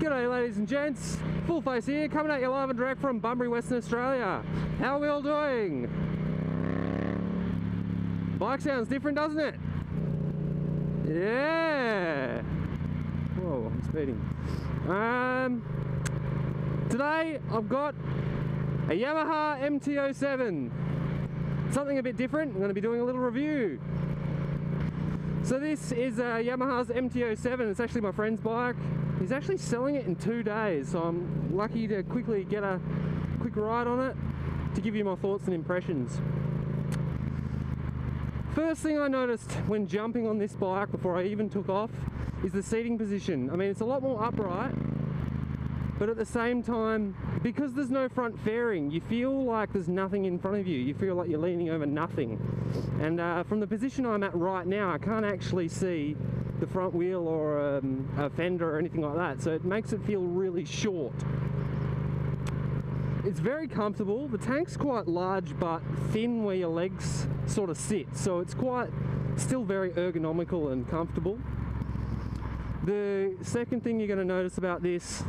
G'day ladies and gents, FULLFACE here, coming at you live and direct from Bunbury, Western Australia. How are we all doing? Bike sounds different, doesn't it? Yeah! Whoa, I'm speeding. Today I've got a Yamaha MT07. Something a bit different. I'm going to be doing a little review. So this is Yamaha's MT07. It's actually my friend's bike. He's actually selling it in 2 days, so I'm lucky to quickly get a quick ride on it to give you my thoughts and impressions. First thing I noticed when jumping on this bike before I even took off is the seating position. I mean, it's a lot more upright, but at the same time, because there's no front fairing, you feel like there's nothing in front of you. You feel like you're leaning over nothing. And from the position I'm at right now, I can't actually see the front wheel or a fender or anything like that, so it makes it feel really short. It's very comfortable. The tank's quite large but thin where your legs sort of sit, so it's quite still very ergonomical and comfortable. The second thing you're going to notice about this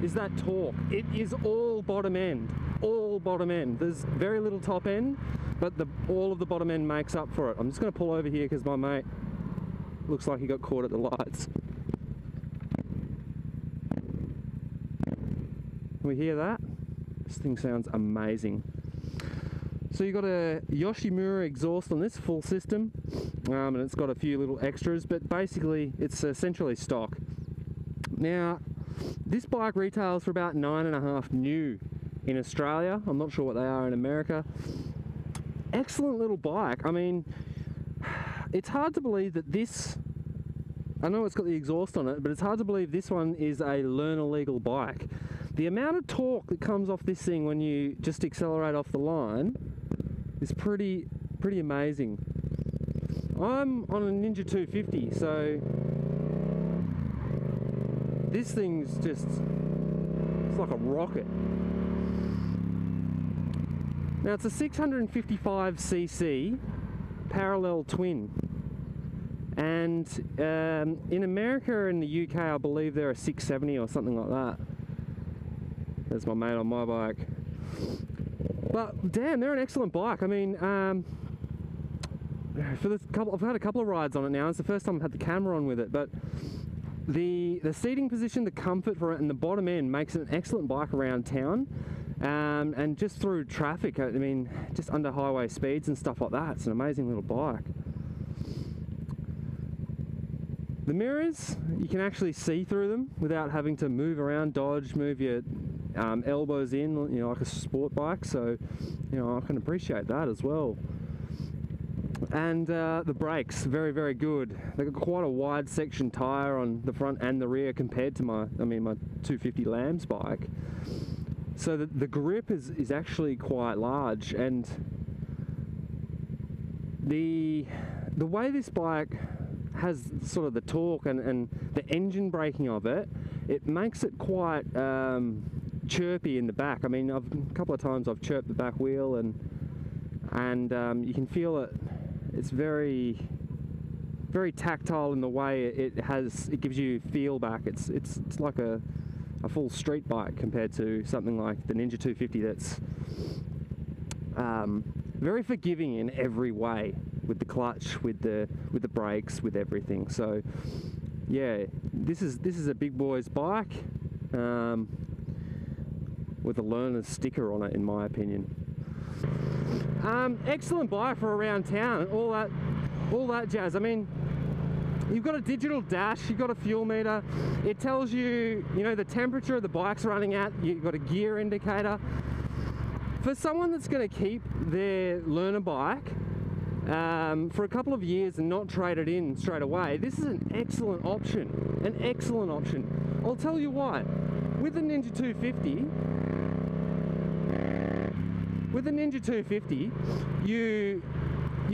is that torque. It is all bottom end. All bottom end. There's very little top end, but all of the bottom end makes up for it. I'm just going to pull over here because my mate looks like he got caught at the lights. Can we hear that? This thing sounds amazing. So you've got a Yoshimura exhaust on this, full system, and it's got a few little extras, but basically it's essentially stock. Now, this bike retails for about $9.5 new in Australia. I'm not sure what they are in America. Excellent little bike. I mean, it's hard to believe that this, I know it's got the exhaust on it, but it's hard to believe this one is a learner legal bike. The amount of torque that comes off this thing when you just accelerate off the line is pretty amazing. I'm on a Ninja 250, so this thing's just, it's like a rocket. Now it's a 655cc parallel twin, and in America and the UK I believe they're a 670 or something like that. There's my mate on my bike. But damn, they're an excellent bike. I mean, for this I've had a couple of rides on it now. It's the first time I've had the camera on with it, but the seating position, the comfort for it, and the bottom end makes it an excellent bike around town, and just through traffic. I mean, just under highway speeds and stuff like that. It's an amazing little bike. The mirrors, you can actually see through them without having to move around, dodge, move your elbows in, you know, like a sport bike. So, you know, I can appreciate that as well. And the brakes, very good. They've got quite a wide section tyre on the front and the rear compared to my 250 Lambs bike. So the grip is actually quite large, and the way this bike has sort of the torque and the engine braking of it, it makes it quite chirpy in the back. I mean, a couple of times I've chirped the back wheel, and you can feel it. It's very tactile in the way it gives you feel back. It's like a full street bike compared to something like the Ninja 250 that's very forgiving in every way, with the clutch, with the brakes, with everything. So yeah, this is a big boy's bike with a learner's sticker on it, in my opinion. Excellent bike for around town, all that jazz. I mean, you've got a digital dash, you've got a fuel meter. It tells you, you know, the temperature of the bike's running at. You've got a gear indicator. For someone that's going to keep their learner bike for a couple of years and not trade it in straight away, this is an excellent option. An excellent option. I'll tell you why. With the Ninja 250, you're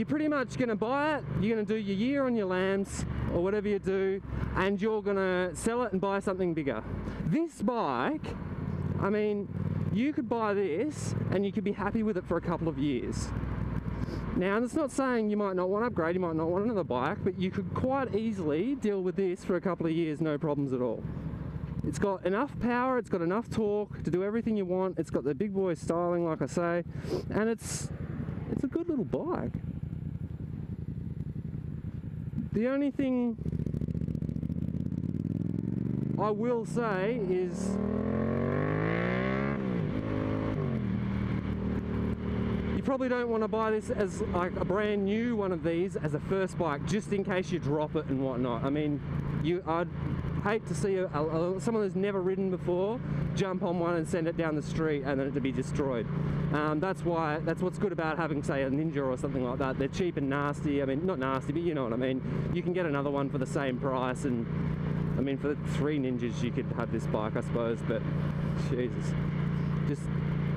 pretty much going to buy it, you're going to do your year on your Lambs or whatever you do, and you're going to sell it and buy something bigger. This bike, I mean, you could buy this and you could be happy with it for a couple of years. Now, that's not saying you might not want to upgrade, you might not want another bike, but you could quite easily deal with this for a couple of years, no problems at all. It's got enough power, it's got enough torque to do everything you want, it's got the big boy styling, like I say, and it's a good little bike. The only thing I will say is you probably don't want to buy this as like a brand new one of these as a first bike, just in case you drop it and whatnot. I mean, I'd hate to see someone who's never ridden before jump on one and send it down the street and then it to be destroyed. That's what's good about having, say, a Ninja or something like that. They're cheap and nasty. I mean, not nasty, but you know what I mean. You can get another one for the same price, and I mean, for 3 Ninjas you could have this bike, I suppose, but Jesus. Just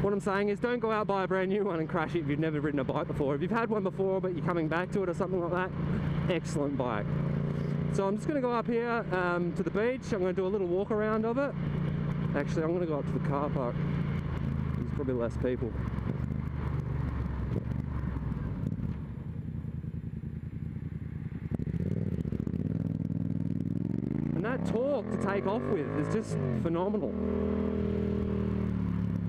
what I'm saying is, don't go out, buy a brand new one and crash it if you've never ridden a bike before. If you've had one before but you're coming back to it or something like that, excellent bike. So I'm just going to go up here to the beach. I'm going to do a little walk around of it. Actually, I'm going to go up to the car park. There's probably less people. And that torque to take off with is just phenomenal.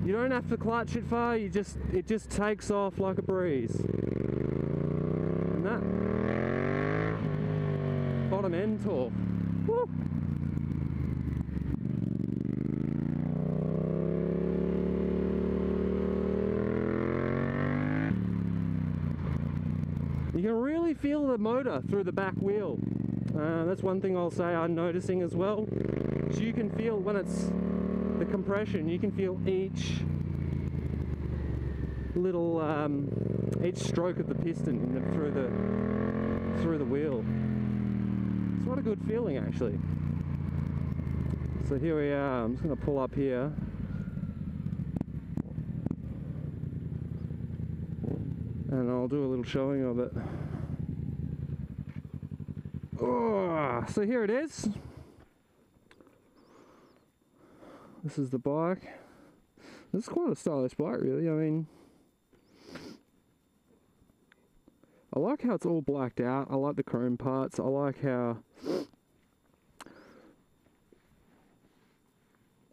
You don't have to clutch it far, it just takes off like a breeze. And that bottom end torque. Woo. You can really feel the motor through the back wheel. That's one thing I'll say I'm noticing as well. So you can feel when it's the compression, you can feel each little each stroke of the piston through the wheel. It's not a good feeling, actually. So here we are. I'm just going to pull up here. And I'll do a little showing of it. Oh, so here it is. This is the bike. This is quite a stylish bike, really. I mean, I like how it's all blacked out. I like the chrome parts. I like how it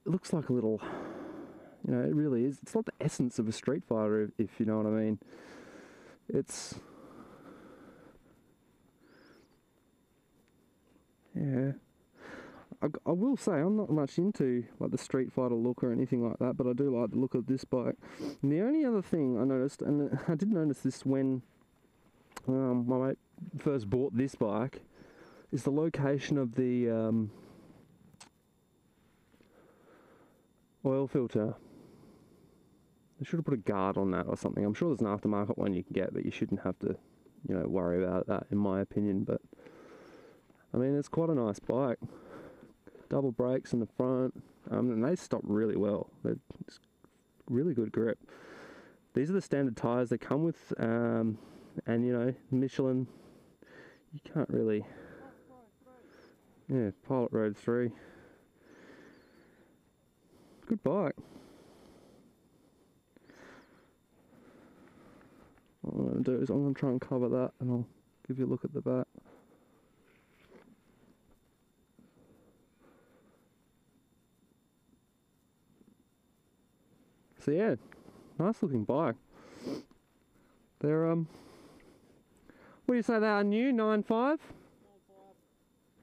looks like a little, you know, it really is. It's like the essence of a Street Fighter, if you know what I mean. It's, yeah. I will say I'm not much into like the Street Fighter look or anything like that, but I do like the look of this bike. And the only other thing I noticed, and I did notice this when my mate first bought this bike, is the location of the oil filter. They should have put a guard on that or something. I'm sure there's an aftermarket one you can get, but you shouldn't have to, you know, worry about that, in my opinion. But I mean, it's quite a nice bike. Double brakes in the front, and they stop really well. They're just really good grip. These are the standard tyres they come with, and you know, Michelin, you can't really, yeah, Pilot Road 3. Good bike. What I'm going to do is I'm going to try and cover that, and I'll give you a look at the back. So yeah, nice looking bike. They're what do you say they are new? 9.5?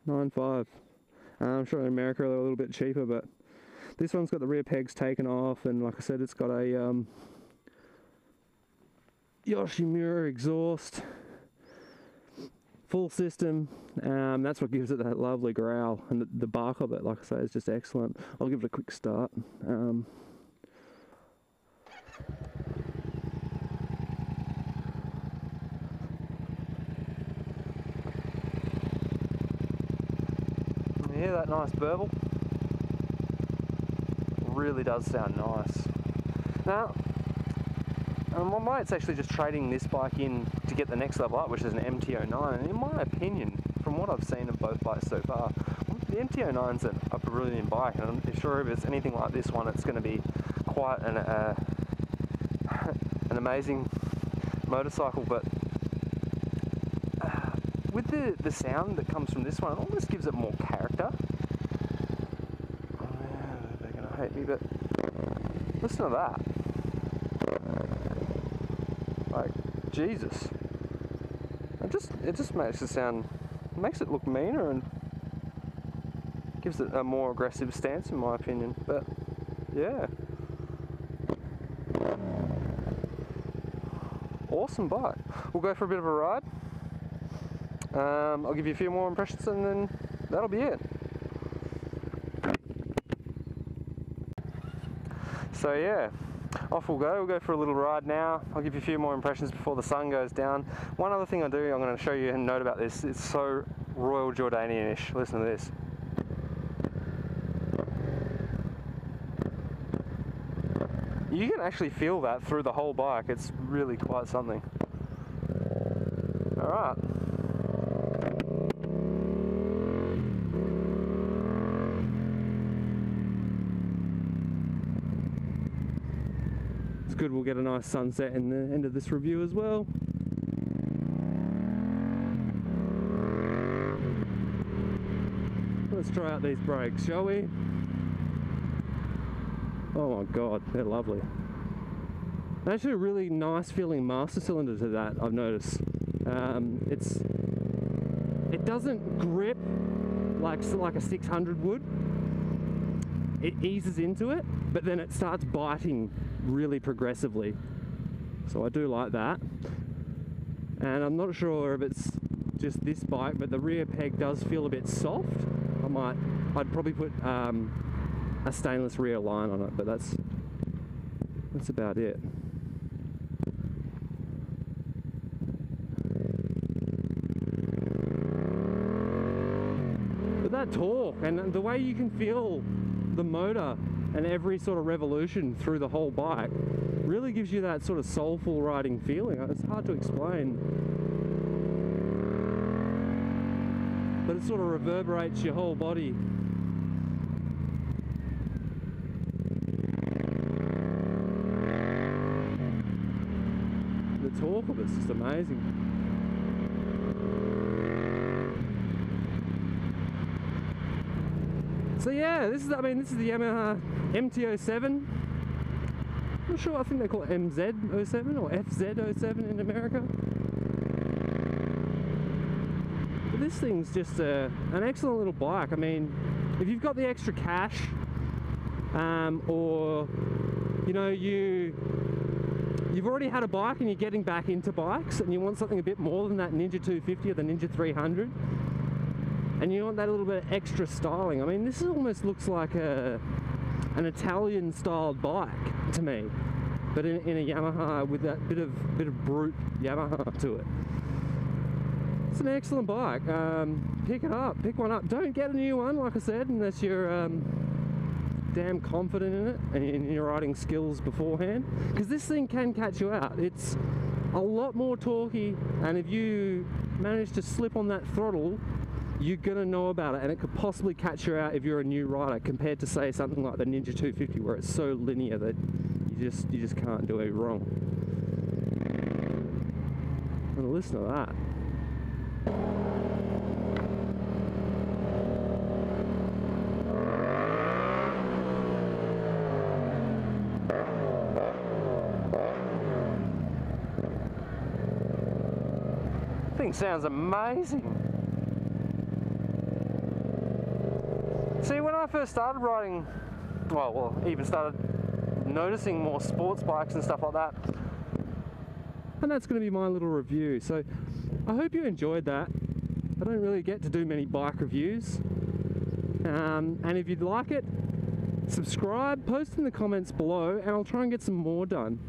9.5. I'm sure in America they're a little bit cheaper, but this one's got the rear pegs taken off, and like I said, it's got a Yoshimura exhaust, full system. That's what gives it that lovely growl, and the bark of it, like I say, is just excellent. I'll give it a quick start. You hear that nice burble? Really does sound nice. Now, my mate's actually just trading this bike in to get the next level up, which is an MT07, and in my opinion, from what I've seen of both bikes so far, the MT09's a brilliant bike, and I'm sure if it's anything like this one, it's going to be quite an amazing motorcycle. But the sound that comes from this one. It almost gives it more character. Oh, yeah, they're gonna hate me, but listen to that. Like, Jesus. It just makes it sound, makes it look meaner and gives it a more aggressive stance, in my opinion. But yeah, awesome bike. We'll go for a bit of a ride. I'll give you a few more impressions and then that'll be it. So yeah, off we'll go. We'll go for a little ride now. I'll give you a few more impressions before the sun goes down. One other thing I do, I'm going to show you a note about this. It's so Royal Jordanian-ish. Listen to this. You can actually feel that through the whole bike. It's really quite something. Alright. It's good we'll get a nice sunset in the end of this review as well. Let's try out these brakes, shall we? Oh my god, they're lovely. Actually a really nice feeling master cylinder to that, I've noticed. It doesn't grip like a 600 would. It eases into it, but then it starts biting really progressively. So I do like that. And I'm not sure if it's just this bike, but the rear peg does feel a bit soft. I'd probably put a stainless rear line on it, but that's about it. But that torque and the way you can feel the motor and every sort of revolution through the whole bike really gives you that sort of soulful riding feeling. It's hard to explain, but it sort of reverberates your whole body. The torque of it's just amazing. So yeah, this is the Yamaha MT07. I'm not sure, I think they call it MZ07 or FZ07 in America. But this thing's just an excellent little bike. I mean, if you've got the extra cash, or you know, you've already had a bike and you're getting back into bikes and you want something a bit more than that Ninja 250 or the Ninja 300, and you want that little bit of extra styling. I mean, this almost looks like an Italian styled bike to me, but in a Yamaha with that bit of brute Yamaha to it. It's an excellent bike. Pick it up, pick one up. Don't get a new one, like I said, unless you're damn confident in it and in your riding skills beforehand, because this thing can catch you out. It's a lot more torquey, and if you manage to slip on that throttle, you're gonna know about it, and it could possibly catch you out if you're a new rider, compared to say something like the Ninja 250 where it's so linear that you just can't do it wrong. And listen to that. Thing sounds amazing. See, when I first started riding, well, even started noticing more sports bikes and stuff like that, and that's going to be my little review. So I hope you enjoyed that. I don't really get to do many bike reviews, and if you'd like it, subscribe, post in the comments below, and I'll try and get some more done.